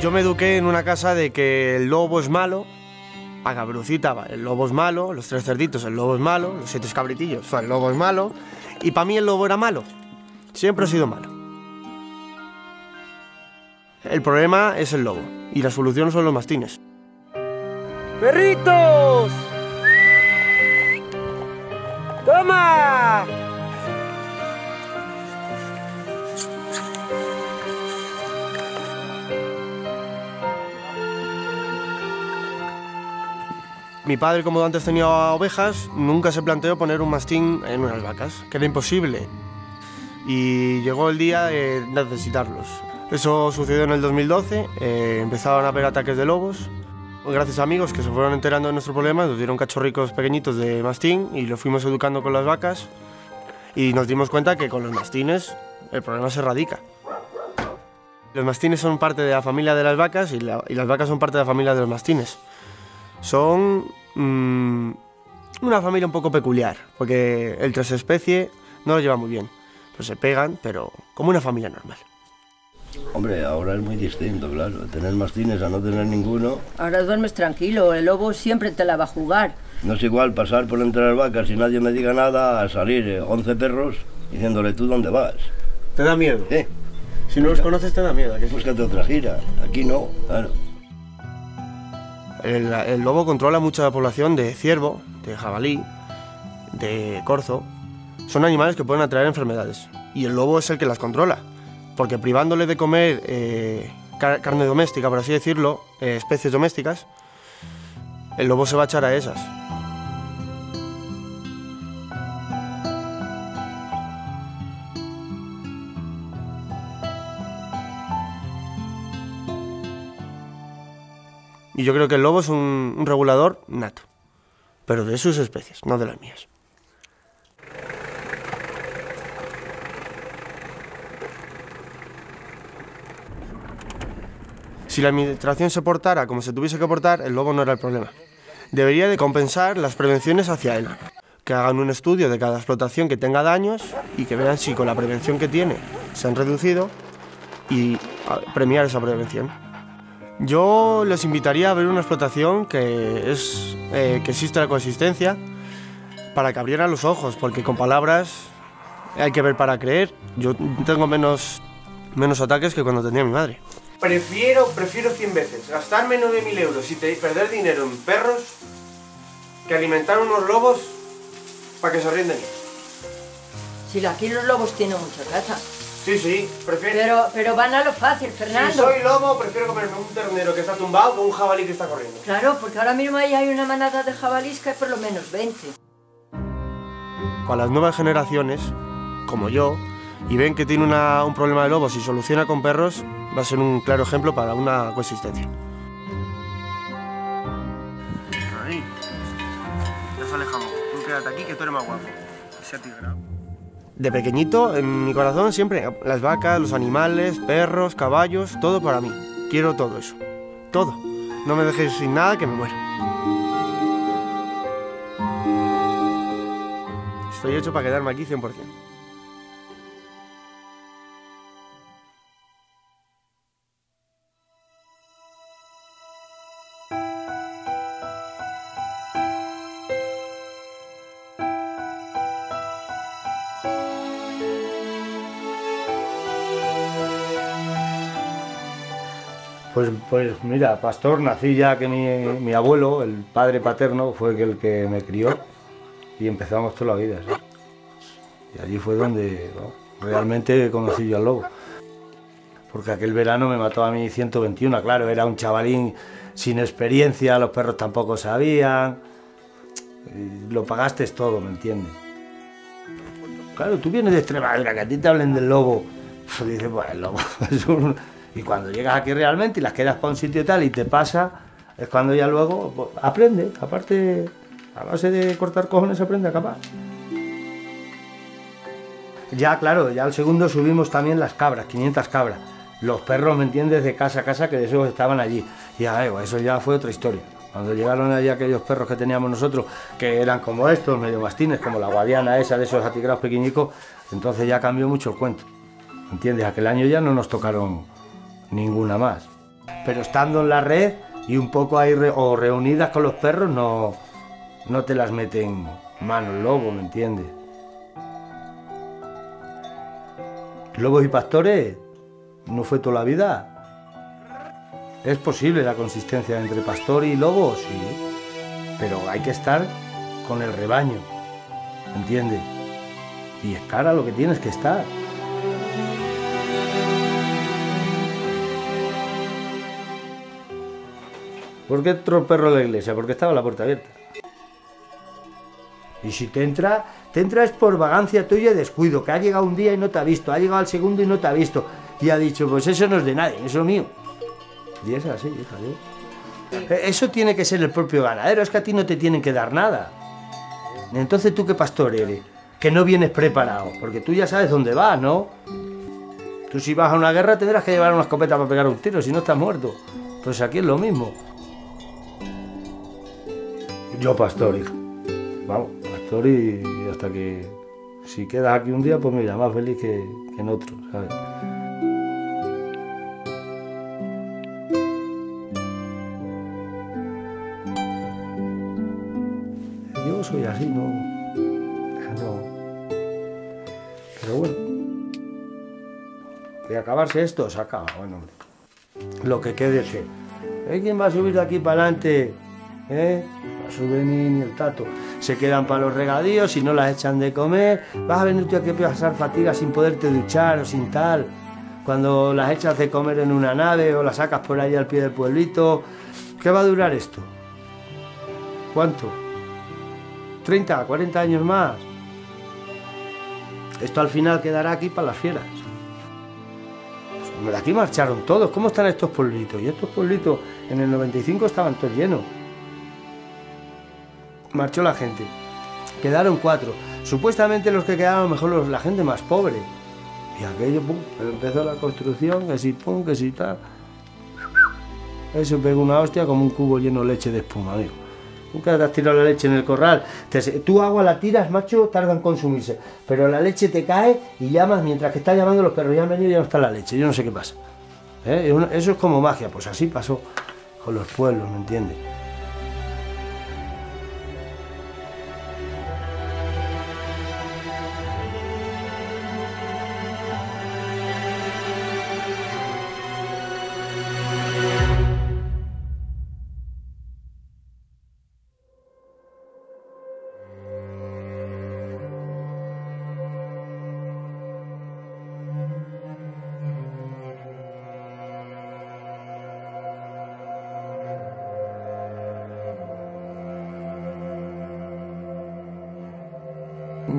Yo me eduqué en una casa de que el lobo es malo, a Caperucita, el lobo es malo, los 3 cerditos, el lobo es malo, los 7 cabritillos, el lobo es malo, y para mí el lobo era malo, siempre ha sido malo. El problema es el lobo, y la solución son los mastines. ¡Perritos! ¡Toma! Mi padre, como antes tenía ovejas, nunca se planteó poner un mastín en unas vacas, que era imposible. Y llegó el día de necesitarlos. Eso sucedió en el 2012, empezaron a haber ataques de lobos. Gracias a amigos que se fueron enterando de nuestro problema, nos dieron cachorricos pequeñitos de mastín y los fuimos educando con las vacas. Y nos dimos cuenta que con los mastines el problema se radica. Los mastines son parte de la familia de las vacas y las vacas son parte de la familia de los mastines. Son una familia un poco peculiar, porque el transespecie no lo lleva muy bien. Pues se pegan, pero como una familia normal. Hombre, ahora es muy distinto, claro. Tener mastines a no tener ninguno. Ahora duermes tranquilo, el lobo siempre te la va a jugar. No es igual pasar por entre las vacas y nadie me diga nada a salir 11 perros diciéndole tú dónde vas. ¿Te da miedo? ¿Eh? Si no los conoces te da miedo. ¿A qué? Búscate otra gira. Aquí no, claro. El lobo controla mucha población de ciervo, de jabalí, de corzo. Son animales que pueden atraer enfermedades y el lobo es el que las controla, porque privándole de comer carne doméstica, por así decirlo, especies domésticas, el lobo se va a echar a esas. Y yo creo que el lobo es un regulador nato, pero de sus especies, no de las mías. Si la administración se portara como se tuviese que portar, el lobo no era el problema. Debería de compensar las prevenciones hacia él. Que hagan un estudio de cada explotación que tenga daños y que vean si con la prevención que tiene se han reducido y premiar esa prevención. Yo les invitaría a ver una explotación que existe la coexistencia para que abrieran los ojos, porque con palabras hay que ver para creer. Yo tengo menos ataques que cuando tenía mi madre. Prefiero 100 veces gastarme 9.000 euros y perder dinero en perros que alimentar unos lobos para que se ríen de mí. Si aquí los lobos tienen mucha caza. Sí, prefiero... Pero van a lo fácil, Fernando. Si soy lobo, prefiero comerme un ternero que está tumbado que un jabalí que está corriendo. Claro, porque ahora mismo ahí hay una manada de jabalís que hay por lo menos 20. Para las nuevas generaciones, como yo, y ven que tiene un problema de lobos y soluciona con perros, va a ser un claro ejemplo para una coexistencia. Ahí. Ya se alejamos. Tú quédate aquí que tú eres más guapo. Ese atigrado. De pequeñito, en mi corazón siempre, las vacas, los animales, perros, caballos, todo para mí. Quiero todo eso. Todo. No me dejes sin nada que me muero. Estoy hecho para quedarme aquí 100%. Pues mira, pastor, nací ya que mi abuelo, el padre paterno, fue el que me crió y empezamos toda la vida, ¿sí? Y allí fue donde realmente conocí yo al lobo. Porque aquel verano me mató a mí 121, claro, era un chavalín sin experiencia, los perros tampoco sabían, lo pagaste todo, ¿me entiendes? Claro, tú vienes de Extremadura, que a ti te hablen del lobo, pues dices, pues el lobo es un... Y cuando llegas aquí realmente y las quedas para un sitio y tal y te pasa, es cuando ya luego pues, aprende, aparte, a base de cortar cojones aprende a capaz. Ya, claro, ya al segundo subimos también las cabras, 500 cabras. Los perros, ¿me entiendes?, de casa a casa, que esos estaban allí. Y eso ya fue otra historia. Cuando llegaron allí aquellos perros que teníamos nosotros, que eran como estos, medio mastines, como la guadiana esa de esos atigrados pequeñicos, entonces ya cambió mucho el cuento. ¿Entiendes? Aquel año ya no nos tocaron ninguna más. pero estando en la red y un poco ahí o reunidas con los perros no te las meten mano el lobo, ¿me entiendes? Lobos y pastores no fue toda la vida. ¿Es posible la consistencia entre pastor y lobo? Sí, pero hay que estar con el rebaño, ¿entiendes? Y estar a lo que tienes que estar. ¿Por qué entró el perro a la iglesia? Porque estaba la puerta abierta. Y si te entra es por vagancia tuya y descuido, que ha llegado un día y no te ha visto, ha llegado al segundo y no te ha visto, y ha dicho, pues eso no es de nadie, eso es mío. Y es así, hija, ¿sí? Eso tiene que ser el propio ganadero, es que a ti no te tienen que dar nada. Entonces, ¿tú qué pastor eres? Que no vienes preparado, porque tú ya sabes dónde vas, ¿no? Tú si vas a una guerra tendrás que llevar una escopeta para pegar un tiro, si no estás muerto. Pues aquí es lo mismo. Yo pastor, hijo. Vamos, pastor y hasta que... Si quedas aquí un día, pues mira, más feliz que en otro, ¿sabes? Yo soy así, no... Pero bueno, de acabarse esto, se acaba, bueno, hombre. Lo que quede que... ¿Quién va a subir de aquí para adelante? No sube ni el tato. Se quedan para los regadíos y no las echan de comer. Vas a venir tú aquí a pasar fatiga sin poderte duchar o sin tal. Cuando las echas de comer en una nave o las sacas por ahí al pie del pueblito. ¿Qué va a durar esto? ¿Cuánto? ¿30, 40 años más? Esto al final quedará aquí para las fieras. Pues de aquí marcharon todos. ¿Cómo están estos pueblitos? Y estos pueblitos en el 95 estaban todos llenos. Marchó la gente. Quedaron 4. Supuestamente los que quedaron mejor la gente más pobre. Y aquello, pum, empezó la construcción, que si pum, que si tal. Eso pegó una hostia como un cubo lleno de leche de espuma, amigo. Nunca te has tirado la leche en el corral. Tú agua la tiras, macho, tarda en consumirse. Pero la leche te cae y llamas, mientras que estás llamando los perros ya han venido y ya no está la leche. Yo no sé qué pasa. Eso es como magia. Pues así pasó con los pueblos, ¿me entiendes?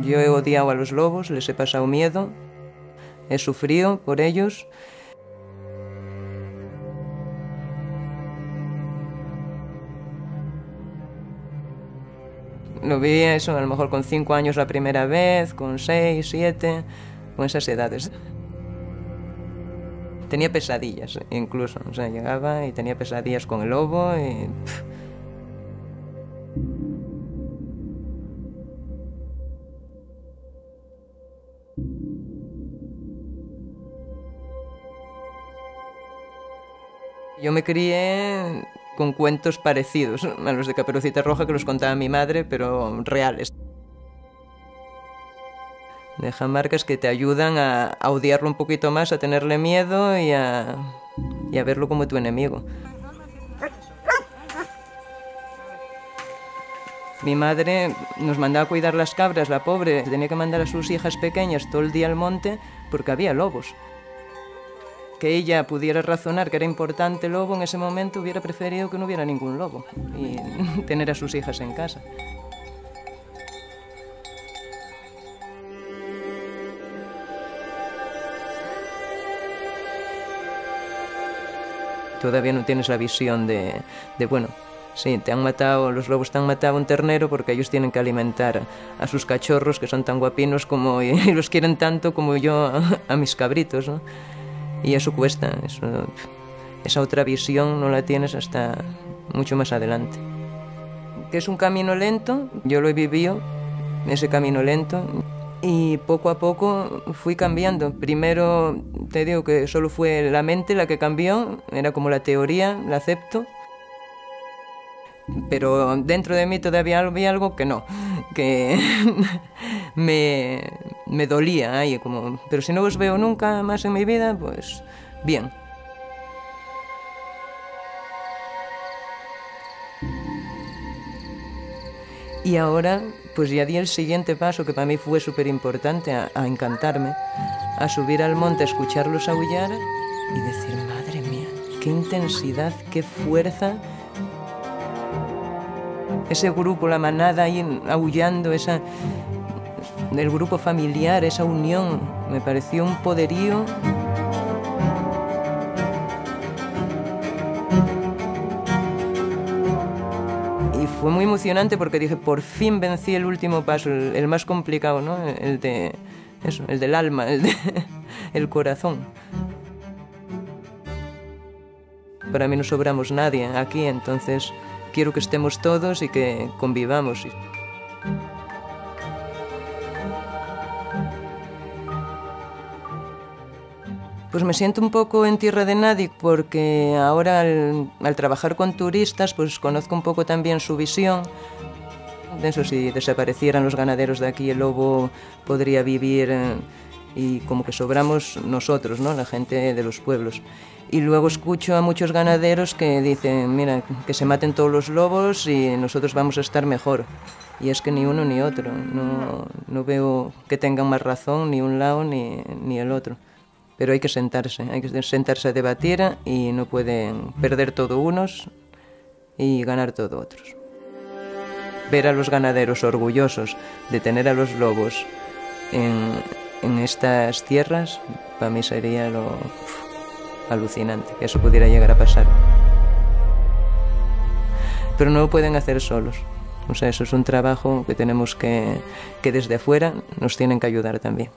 Yo he odiado a los lobos, les he pasado miedo, he sufrido por ellos. Lo vi eso, a lo mejor con 5 años la primera vez, con 6, 7, con esas edades. Tenía pesadillas incluso, o sea, llegaba y tenía pesadillas con el lobo y... Yo me crié con cuentos parecidos a los de Caperucita Roja que los contaba mi madre, pero reales. Dejan marcas que te ayudan a odiarlo un poquito más, a tenerle miedo y a verlo como tu enemigo. Mi madre nos mandaba a cuidar las cabras, la pobre tenía que mandar a sus hijas pequeñas todo el día al monte porque había lobos. Que ella pudiera razonar que era importante el lobo en ese momento, hubiera preferido que no hubiera ningún lobo y tener a sus hijas en casa. Todavía no tienes la visión de bueno, sí, te han matado, los lobos te han matado un ternero porque ellos tienen que alimentar a sus cachorros que son tan guapinos como, y los quieren tanto como yo a mis cabritos, ¿no? Y eso cuesta, esa otra visión no la tienes hasta mucho más adelante. Que es un camino lento, yo lo he vivido, ese camino lento. Y poco a poco fui cambiando. Primero te digo que solo fue la mente la que cambió, era como la teoría, la acepto. Pero dentro de mí todavía había algo que no, que me dolía ahí, como, pero si no os veo nunca más en mi vida, pues bien. Y ahora, pues ya di el siguiente paso, que para mí fue súper importante, a encantarme, a subir al monte, a escucharlos aullar y decir, madre mía, qué intensidad, qué fuerza. Ese grupo, la manada ahí aullando, el grupo familiar, esa unión, me pareció un poderío. Y fue muy emocionante porque dije, por fin vencí el último paso, el más complicado, ¿no? El del alma, el corazón. Para mí no sobramos nadie aquí, entonces quiero que estemos todos y que convivamos. Pues me siento un poco en tierra de nadie porque ahora al trabajar con turistas pues conozco un poco también su visión. De eso, si desaparecieran los ganaderos de aquí, el lobo podría vivir y como que sobramos nosotros, ¿no? La gente de los pueblos. Y luego escucho a muchos ganaderos que dicen, mira, que se maten todos los lobos y nosotros vamos a estar mejor. Y es que ni uno ni otro. No veo que tengan más razón ni un lado ni el otro. Pero hay que sentarse a debatir y no pueden perder todo unos y ganar todo otros. Ver a los ganaderos orgullosos de tener a los lobos en estas tierras, para mí sería alucinante que eso pudiera llegar a pasar. Pero no lo pueden hacer solos. O sea, eso es un trabajo que tenemos que desde afuera nos tienen que ayudar también.